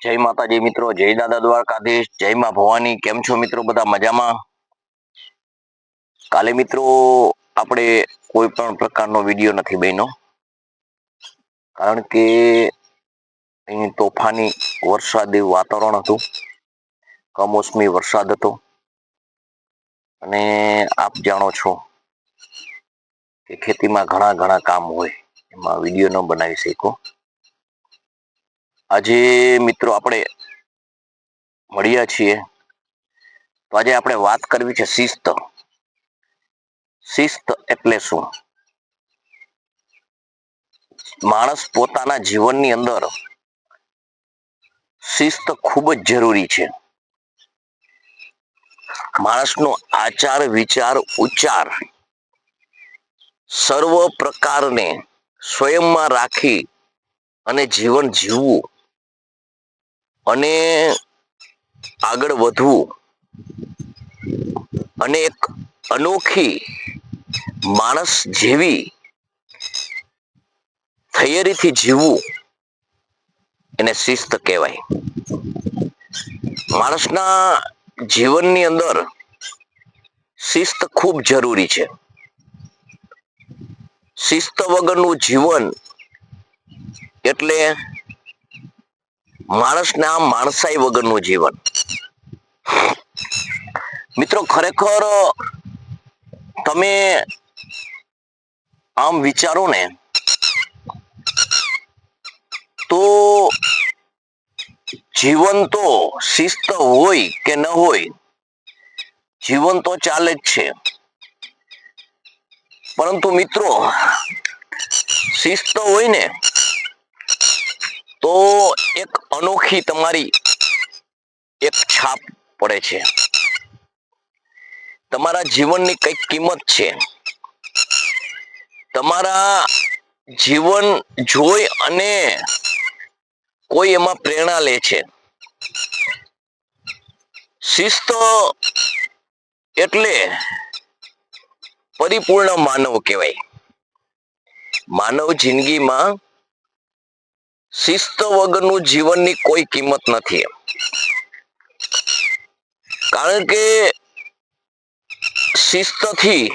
જય માતાજી મિત્રો, જય દાદા દ્વારકાધીશ, જય માં ભવાની. કેમ છો મિત્રો? બધા મજામાં? કાલે મિત્રો આપણે કોઈ પણ પ્રકારનો વિડીયો નથી બન્યો, કારણ કે અહીં તોફાની વરસાદી વાતાવરણ હતું, કમોસમી વરસાદ હતો. અને આપ જાણો છો કે ખેતીમાં ઘણા ઘણા કામ હોય, એમાં વિડીયો ન બનાવી શકો. આજે મિત્રો આપણે મળ્યા છીએ તો આજે આપણે વાત કરવી છે શિસ્ત. શિસ્ત એટલે શું? માણસ પોતાના જીવનની અંદર શિસ્ત ખૂબ જ જરૂરી છે. માણસનો આચાર, વિચાર, ઉચ્ચાર સર્વ પ્રકારને સ્વયંમાં રાખી અને જીવન જીવવું અને આગળ વધવું અને એક અનોખી માણસ જેવી થિયરીથી જીવવું, એને શિસ્ત કહેવાય. માણસના જીવનની અંદર શિસ્ત ખૂબ જરૂરી છે. શિસ્ત વગરનું જીવન એટલે માણસના માણસાઈ વગરનું જીવન. મિત્રો, ખરેખર તમે આમ વિચારો ને તો જીવન તો શિસ્ત હોય કે ન હોય, જીવન તો ચાલે જ છે. પરંતુ મિત્રો, શિસ્ત હોય ને તો એક અનોખી તમારી એક છાપ પડે છે. તમારા જીવનની કઈક કિંમત છે. તમારા જીવન જોઈ અને કોઈ એમાં પ્રેરણા લે છે. શિસ્ત એટલે પરિપૂર્ણ માનવ કહેવાય. માનવ જિંદગીમાં શિસ્ત વગરનું જીવનની કોઈ કિંમત નથી. કારણ કે શિસ્તથી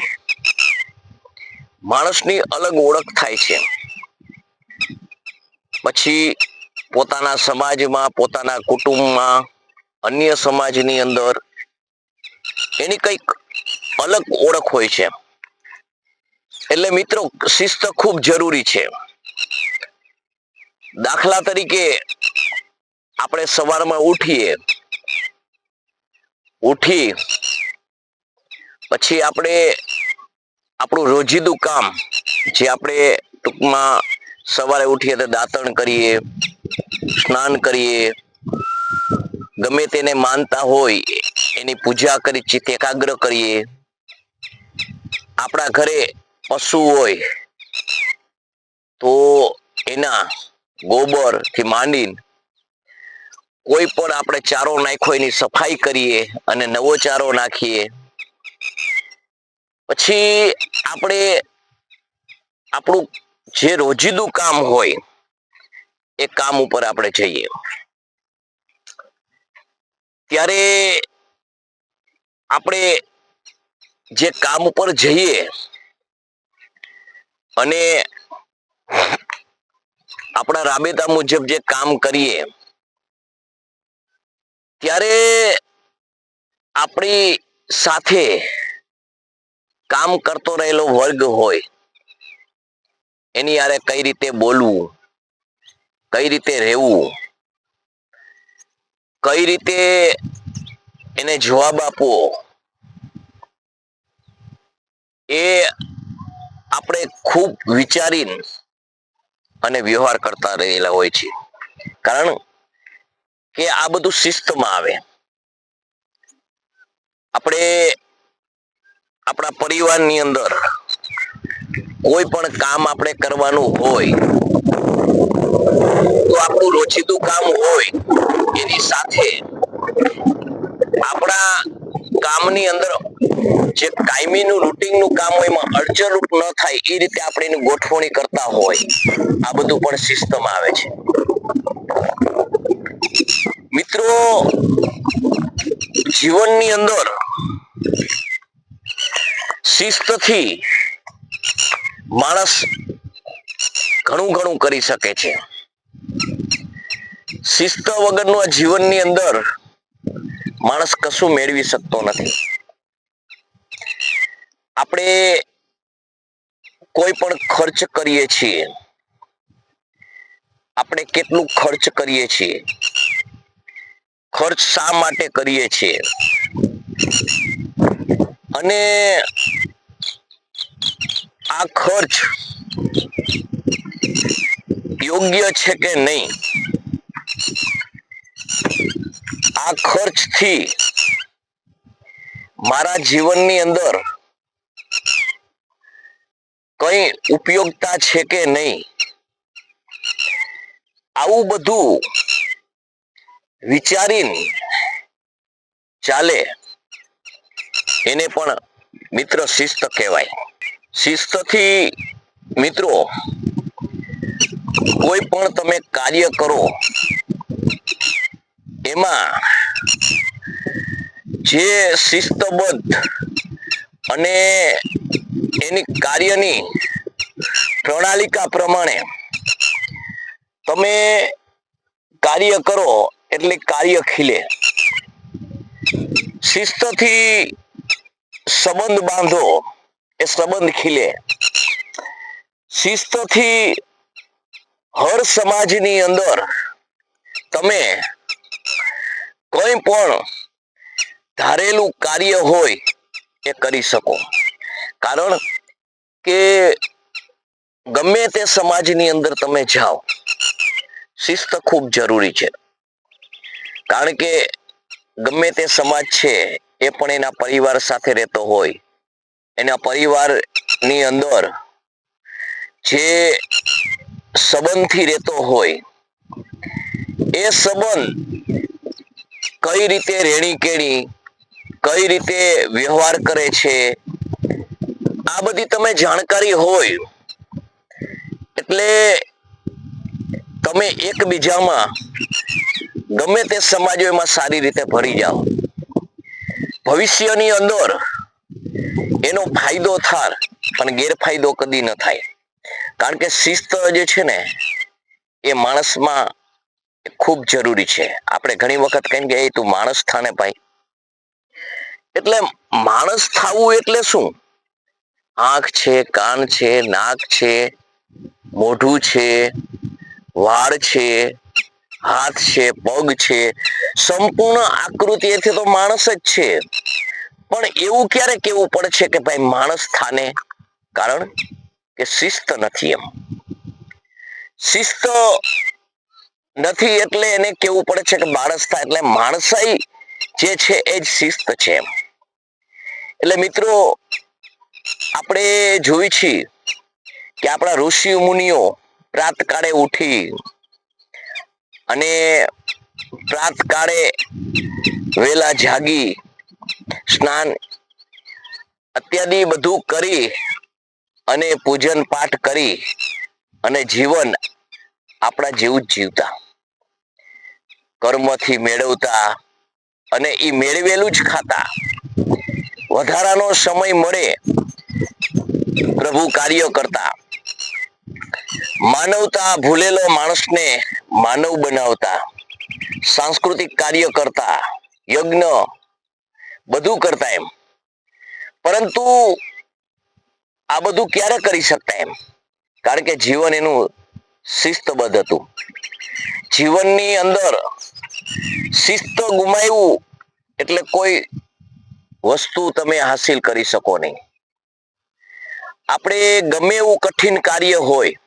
માણસની અલગ ઓળખ થાય છે. પછી પોતાના સમાજમાં, પોતાના કુટુંબમાં, અન્ય સમાજની અંદર એની કંઈક અલગ ઓળખ હોય છે. એટલે મિત્રો, શિસ્ત ખૂબ જરૂરી છે. દાખલા તરીકે આપણે સવારમાં ઉઠી પછી આપણે આપણું રોજિંદું કામ, જે આપણે ટૂંકમાં સવારે ઉઠીએ તો દાંતણ કરીએ, સ્નાન કરીએ, ગમે તેને માનતા હોય એની પૂજા કરી ચિત્ત એકાગ્ર કરીએ. આપણા ઘરે પશુ હોય તો એના ગોબરથી માંડીને કોઈ પણ આપણે ચારો નાખ્યો એની સફાઈ કરીએ અને નવો ચારો નાખીએ. પછી આપણે આપણું જે રોજિંદું કામ હોય એ કામ ઉપર આપણે જઈએ. ત્યારે આપણે જે કામ ઉપર જઈએ અને આપણા રાબેતા મુજબ જે કામ કરીએ, ત્યારે આપણી સાથે કામ કરતો રહેલો વર્ગ હોય એની હારે કઈ રીતે બોલવું, કઈ રીતે રહેવું, કઈ રીતે એને જવાબ આપવો, એ આપણે ખૂબ વિચારીને અને વ્યવહાર કરતા રહેલા હોય છે. કારણ કે આ બધું શિસ્તમાં આવે. આપણે આપણા પરિવારની અંદર કોઈ પણ કામ આપણે કરવાનું હોય તો આપણું રોજિંદું કામ હોય એની સાથે આપણા કામની અંદર જે કાયમીનું રૂટીનનું કામ હોય એમાં અડચણરૂપ ન થાય એ રીતે આપણે એની ગોઠવણી કરતા હોય. આ બધું પણ શિસ્તમાં આવે છે. મિત્રો જીવનની અંદર શિસ્તથી માણસ ઘણું કરી શકે છે. શિસ્ત વગરનું આ જીવનની અંદર માણસ કશું મેળવી શકતો નથી. આપણે કોઈ પણ ખર્ચ કરીએ છીએ, આપણે કેટલું ખર્ચ કરીએ છીએ, ખર્ચ શા માટે કરીએ છીએ, અને આ ખર્ચ યોગ્ય છે કે નહીં, આ ખર્ચથી મારા જીવનની અંદર કઈ ઉપયોગતા છે કે નહીં, આવું બધું વિચારીને ચાલે એને પણ મિત્ર શિસ્ત કહેવાય. શિસ્તથી મિત્રો કોઈ પણ તમે કાર્ય કરો એમાં જે શિસ્તબદ્ધ અને એની કાર્યની પ્રણાલિકા પ્રમાણે તમે કાર્ય કરો એટલે કાર્ય ખીલે. શિસ્તથી સંબંધ બાંધો એ સંબંધ ખીલે. શિસ્તથી હર સમાજની અંદર તમે કોઈ પણ ધારેલું કાર્ય હોય એ કરી શકો. કારણ કે ગમે તે સમાજની અંદર તમે જાઓ, શિસ્ત ખૂબ જરૂરી છે. કારણ કે ગમે તે સમાજ છે એ પણ એના પરિવાર સાથે રહેતો હોય, એના પરિવારની અંદર જે સંબંધથી રહેતો હોય એ સંબંધ કઈ રીતે રેણી કેણી, કઈ રીતે વ્યવહાર કરે છે, આ બધી તમે જાણકારી હોય એટલે તમે એકબીજામાં ગમે તે સમાજો એમાં સારી રીતે ભળી જાઓ. ભવિષ્યની અંદર એનો ફાયદો થાય પણ ગેરફાયદો કદી ન થાય. કારણ કે શિસ્ત જે છે ને એ માણસમાં ખૂબ જરૂરી છે. આપણે ઘણી વખત કહીએ કે તું માણસ થાને ભાઈ. એટલે માણસ થાવું એટલે શું? આંખ છે, કાન છે, નાક છે, મોઢું છે, વાળ છે, હાથ છે, પગ છે, સંપૂર્ણ આકૃતિથી તો માણસ જ છે. પણ એવું ક્યારે કેવું પડે છે કે ભાઈ માણસ થાને? કારણ કે શિસ્ત નથી. એમ શિસ્ત નથી એટલે એને કેવું પડે છે કે માણસ થાય. એટલે માણસાઈ જે છે એ જ શિસ્ત છે. એટલે મિત્રો આપણે જોઈ છીએ કે આપણા ઋષિ મુનિઓ પ્રાતકાળે ઉઠી અને પ્રાતકાળે વેલા જાગી સ્નાન અત્યાદિ બધું કરી અને પૂજન પાઠ કરી અને જીવન આપણા જેવું જ જીવતા, કર્મથી મેળવતા અને એ મેળવેલું જ ખાતા. વધારાનો સમય મળે પ્રભુ કાર્ય કરતા. માનવતા ભૂલેલો માણસને માનવ બનાવતા, સાંસ્કૃતિક કાર્ય કરતા, યજ્ઞ બધું કરતા. એમ પરંતુ આ બધું ક્યારે કરી શકતા? એમ કારણ કે જીવન એનું શિસ્તબદ્ધ હતું. જીવનની અંદર શિસ્ત ગુમાવ્યું એટલે કોઈ વસ્તુ તમે હાસિલ કરી શકો નહીં. આપણે ગમે એવું કઠિન કાર્ય હોય,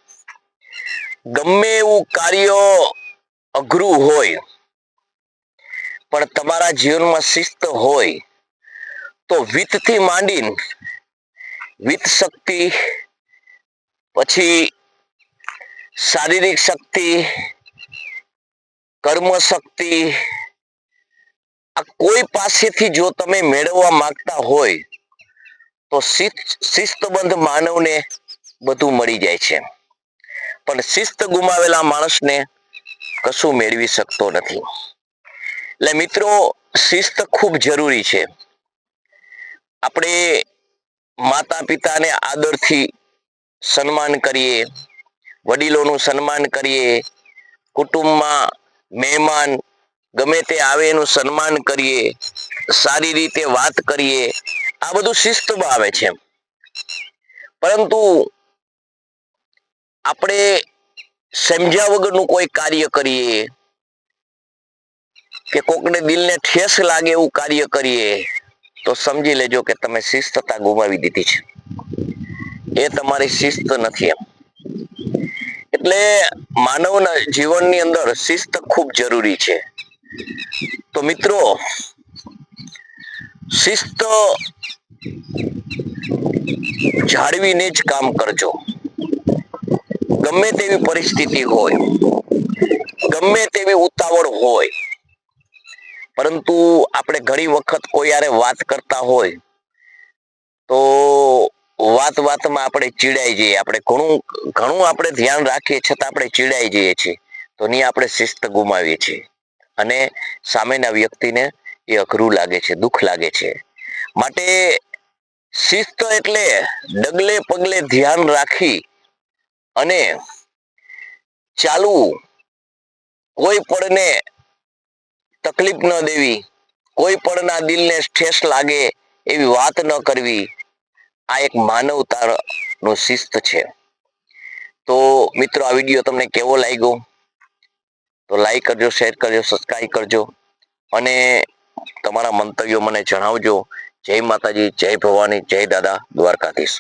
ગમે એવું કાર્ય અઘરું હોય, પણ તમારા જીવનમાં શિસ્ત હોય તો વિત્તથી માંડીને વિત્ત શક્તિ, પછી શારીરિક શક્તિ, કર્મ શક્તિ, આ કોઈ પાસેથી જો તમે મેળવવા માંગતા હોય તો શિસ્તબદ્ધ માનવને બધું મળી જાય છે. પણ શિસ્ત ગુમાવેલા માણસને કશું મેળવી શકતો નથી. એટલે મિત્રો, શિસ્ત ખૂબ જરૂરી છે. આપણે માતા પિતાને આદરથી સન્માન કરીએ, વડીલોનું સન્માન કરીએ, કુટુંબમાં મહેમાન ગમે તે આવે એનું સન્માન કરીએ, સારી રીતે વાત કરીએ, આ બધું શિસ્તમાં આવે છે. પરંતુ આપણે સમજ્યા વગરનું કોઈ કાર્ય કરીએ કે કોકને દિલને ઠેસ લાગે એવું કાર્ય કરીએ તો સમજી લેજો કે તમે શિસ્તતા ગુમાવી દીધી છે. એ તમારી શિસ્ત નથી એમ. એટલે માનવના જીવનની અંદર શિસ્ત ખૂબ જરૂરી છે. તો મિત્રો, શિસ્ત જાળવીને જ કામ કરજો. ગમે તેવી પરિસ્થિતિ હોય, ગમે તેવી ઉતાવળ હોય, પરંતુ આપણે ઘણી વખત કોઈ હારે વાત કરતા હોય તો વાત વાતમાં આપણે ચીડાઈ જઈએ. આપણે ઘણું આપણે ધ્યાન રાખીએ છતાં આપણે ચીડાઈ જઈએ છીએ. તો નહીં આપણે શિસ્ત ગુમાવીએ છીએ અને સામેના વ્યક્તિને એ અઘરું લાગે છે, દુઃખ લાગે છે. માટે શિસ્ત એટલે ડગલે પગલે ધ્યાન રાખી અને ચાલવું, કોઈ પણને તકલીફ ન દેવી, કોઈ પણના દિલને ઠેસ લાગે એવી વાત ન કરવી, આ એક માનવતાનું શિસ્ત છે. તો મિત્રો, આ વિડીયો તમને કેવો લાગ્યો? તો લાઈક કરજો, શેર કરજો, સબસ્ક્રાઈબ કરજો અને તમારા મંતવ્યો મને જણાવજો. જય માતાજી, જય ભવાની, જય દાદા દ્વારકાધીશ.